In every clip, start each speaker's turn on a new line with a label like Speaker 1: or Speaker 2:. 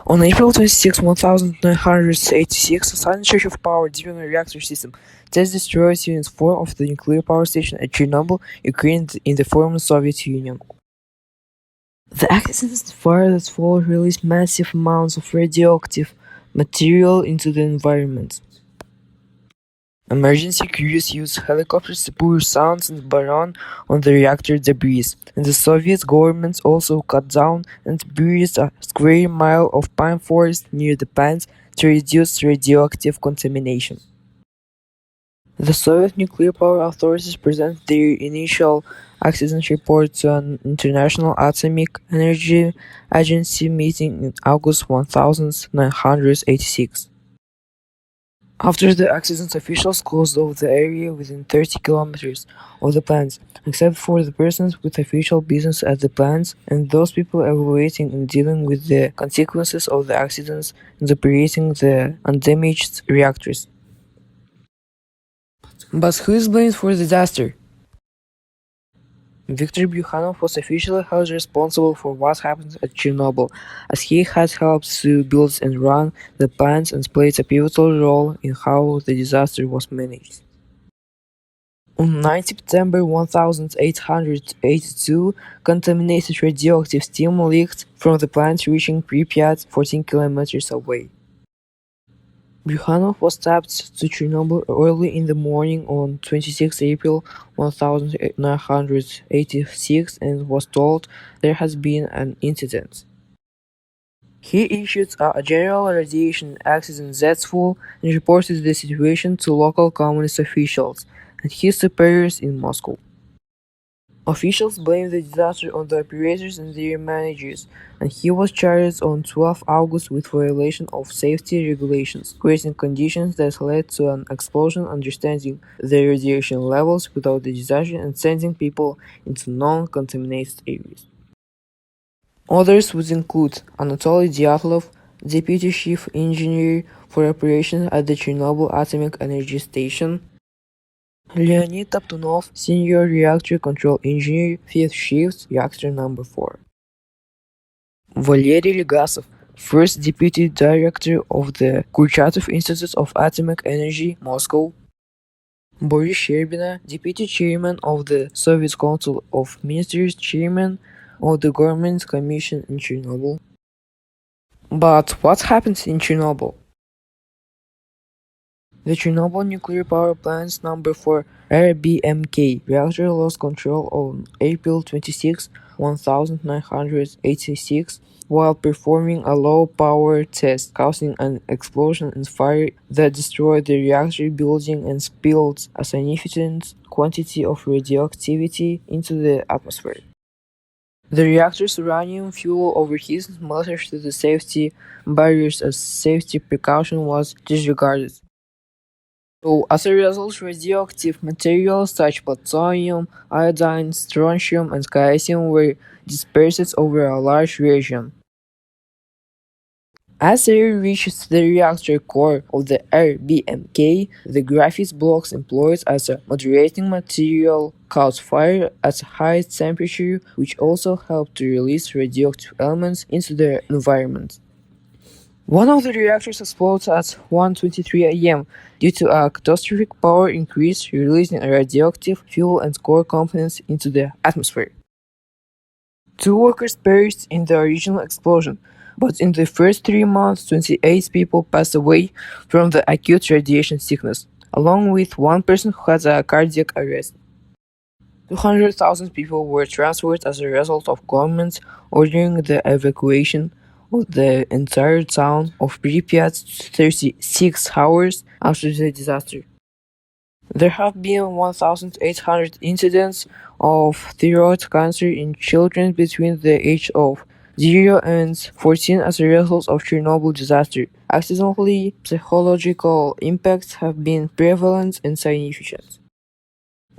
Speaker 1: On April 26, 1986, a sudden surge of power during a reactor system test destroyed Unit 4 of the nuclear power station at Chernobyl, Ukraine in the former Soviet Union. The accident's fire that followed released massive amounts of radioactive material into the environment. Emergency crews used helicopters to pour sounds and baron on the reactor debris, and the Soviet government also cut down and buried a square mile of pine forest near the plant to reduce radioactive contamination. The Soviet nuclear power authorities presented their initial accident report to an International Atomic Energy Agency meeting in August 1986. After the accident, officials closed off the area within 30 kilometers of the plants, except for the persons with official business at the plants and those people evaluating and dealing with the consequences of the accidents and operating the undamaged reactors. But who is blamed for the disaster? Viktor Bukhanov was officially held responsible for what happened at Chernobyl, as he had helped to build and run the plants and played a pivotal role in how the disaster was managed. On 9 September 1882, contaminated radioactive steam leaked from the plant reaching Pripyat 14 kilometers away. Bukhanov was tapped to Chernobyl early in the morning on 26 April 1986 and was told there has been an incident. He issued a general radiation accident full and reported the situation to local communist officials and his superiors in Moscow. Officials blamed the disaster on the operators and their managers, and he was charged on 12 August with violation of safety regulations, creating conditions that led to an explosion, understanding the radiation levels without the disaster and sending people into non-contaminated areas. Others would include Anatoly Dyatlov, Deputy Chief Engineer for Operations at the Chernobyl Atomic Energy Station, Leonid Toptunov, Senior Reactor Control Engineer, 5th Shift, Reactor Number 4. Valery Legasov, First Deputy Director of the Kurchatov Institute of Atomic Energy, Moscow. Boris Sherbina, Deputy Chairman of the Soviet Council of Ministers, Chairman of the Government Commission in Chernobyl. But what happened in Chernobyl? The Chernobyl nuclear power plant's number 4 RBMK reactor lost control on April 26, 1986, while performing a low-power test, causing an explosion and fire that destroyed the reactor building and spilled a significant quantity of radioactivity into the atmosphere. The reactor's uranium fuel overheated and melted through the safety barriers as safety precaution was disregarded. So, as a result, radioactive materials such as plutonium, iodine, strontium, and caesium were dispersed over a large region. As air reaches the reactor core of the RBMK, the graphite blocks employed as a moderating material caught fire at a high temperature, which also helped to release radioactive elements into the environment. One of the reactors exploded at 1:23 a.m. due to a catastrophic power increase, releasing radioactive fuel and core components into the atmosphere. 2 workers perished in the original explosion, but in the first 3 months, 28 people passed away from the acute radiation sickness, along with 1 person who had a cardiac arrest. 200,000 people were transferred as a result of government ordering the evacuation of the entire town of Pripyat 36 hours after the disaster. There have been 1,800 incidents of thyroid cancer in children between the age of 0 and 14 as a result of Chernobyl disaster. Accidentally, psychological impacts have been prevalent and significant.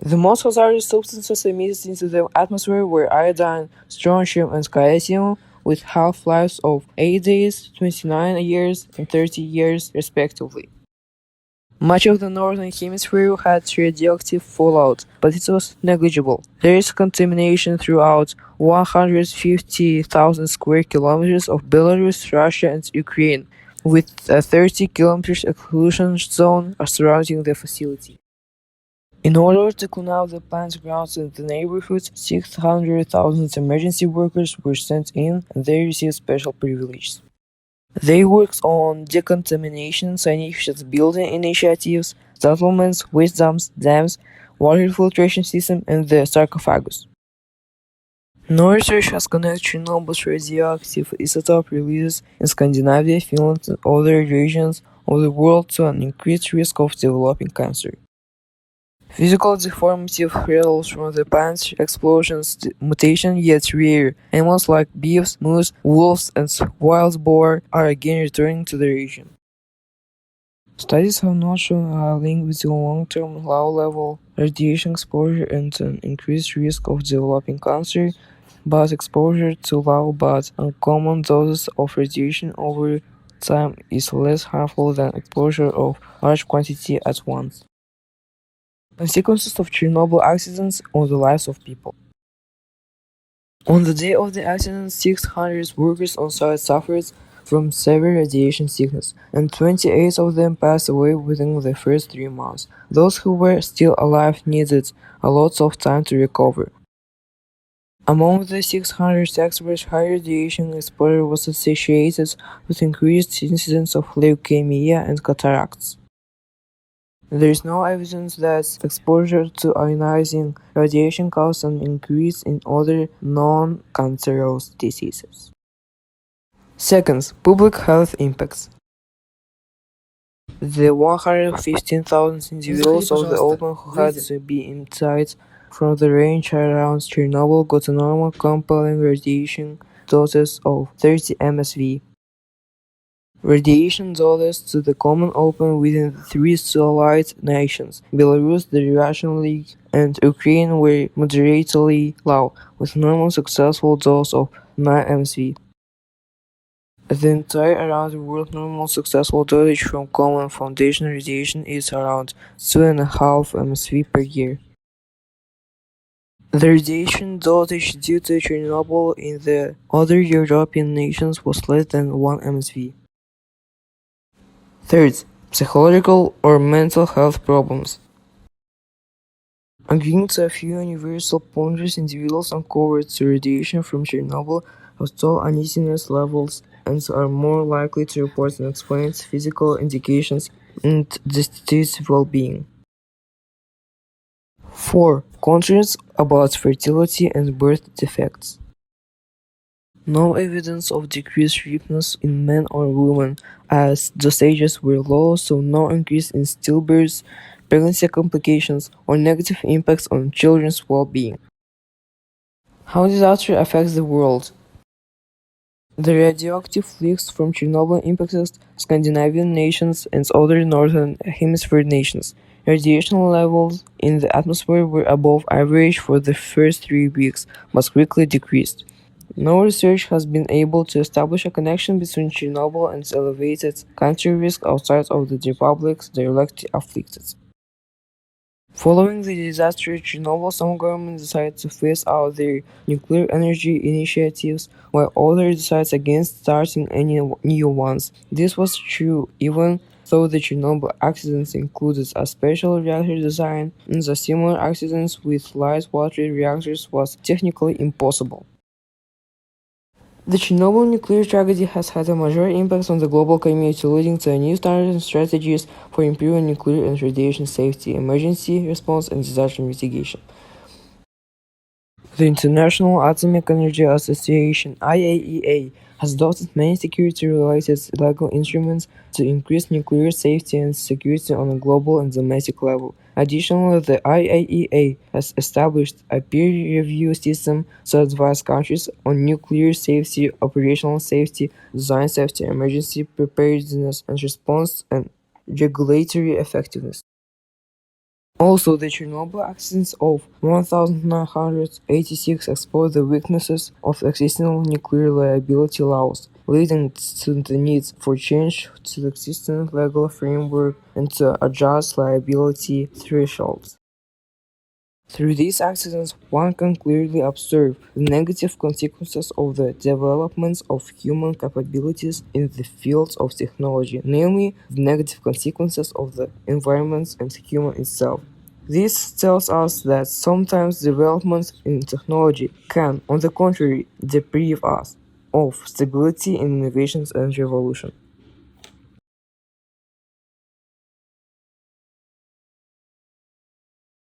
Speaker 1: The most hazardous substances emitted into the atmosphere were iodine, strontium, and caesium, with half-lives of 8 days, 29 years, and 30 years, respectively. Much of the northern hemisphere had radioactive fallout, but it was negligible. There is contamination throughout 150,000 square kilometers of Belarus, Russia, and Ukraine, with a 30 kilometers exclusion zone surrounding the facility. In order to clean out the plant's grounds in the neighborhood, 600,000 emergency workers were sent in, and they received special privileges. They worked on decontamination, sanitation building initiatives, settlements, waste dumps, dams, water filtration system, and the sarcophagus. No research has connected Chernobyl's radioactive isotope releases in Scandinavia, Finland, and other regions of the world to an increased risk of developing cancer. Physical deformity results from the plant's explosion's mutation yet rare. Animals like beavers, moose, wolves, and wild boar are again returning to the region. Studies have not shown a link between long-term low-level radiation exposure and an increased risk of developing cancer, but exposure to low but uncommon doses of radiation over time is less harmful than exposure of large quantity at once. Consequences of Chernobyl accidents on the lives of people. On the day of the accident, 600 workers on site suffered from severe radiation sickness, and 28 of them passed away within the first 3 months. Those who were still alive needed a lot of time to recover. Among the 600 experts, high radiation exposure was associated with increased incidence of leukemia and cataracts. There is no evidence that exposure to ionizing radiation caused an increase in other non-cancerous diseases. Second, public health impacts. The 115,000 individuals of the open who had to be inside from the range around Chernobyl got a normal compelling radiation doses of 30 MSV. Radiation doses to the common open within the 3 Allied nations, Belarus, the Russian League, and Ukraine were moderately low, with normal successful dose of 9 MSV. The entire around the world normal successful dosage from common foundation radiation is around 2.5 MSV per year. The radiation dosage due to Chernobyl in the other European nations was less than 1 MSV. Third, psychological or mental health problems. Agreeing to a few universal pointers, individuals uncovered to radiation from Chernobyl have tall uneasiness levels and are more likely to report unexplained physical indications and distressed well-being. 4. Concerns about fertility and birth defects. No evidence of decreased ripeness in men or women, as dosages were low, so no increase in stillbirths, pregnancy complications, or negative impacts on children's well-being. How disaster affects the world. The radioactive leaks from Chernobyl impacted Scandinavian nations and other northern hemisphere nations. Radiation levels in the atmosphere were above average for the first 3 weeks, but quickly decreased. No research has been able to establish a connection between Chernobyl and elevated cancer risk outside of the republics directly afflicted. Following the disaster at Chernobyl, some governments decided to phase out their nuclear energy initiatives, while others decided against starting any new ones. This was true even though the Chernobyl accidents included a special reactor design, and the similar accidents with light water reactors was technically impossible. The Chernobyl nuclear tragedy has had a major impact on the global community, leading to new standards and strategies for improving nuclear and radiation safety, emergency response, and disaster mitigation. The International Atomic Energy Association (IAEA) has adopted many security-related legal instruments to increase nuclear safety and security on a global and domestic level. Additionally, the IAEA has established a peer review system to advise countries on nuclear safety, operational safety, design safety, emergency preparedness and response, and regulatory effectiveness. Also, the Chernobyl accidents of 1986 exposed the weaknesses of existing nuclear liability laws. leading to the need for change to the existing legal framework and to adjust liability thresholds. Through these accidents, one can clearly observe the negative consequences of the development of human capabilities in the fields of technology, namely the negative consequences of the environment and human itself. This tells us that sometimes developments in technology can, on the contrary, deprive us of stability in innovations and revolution.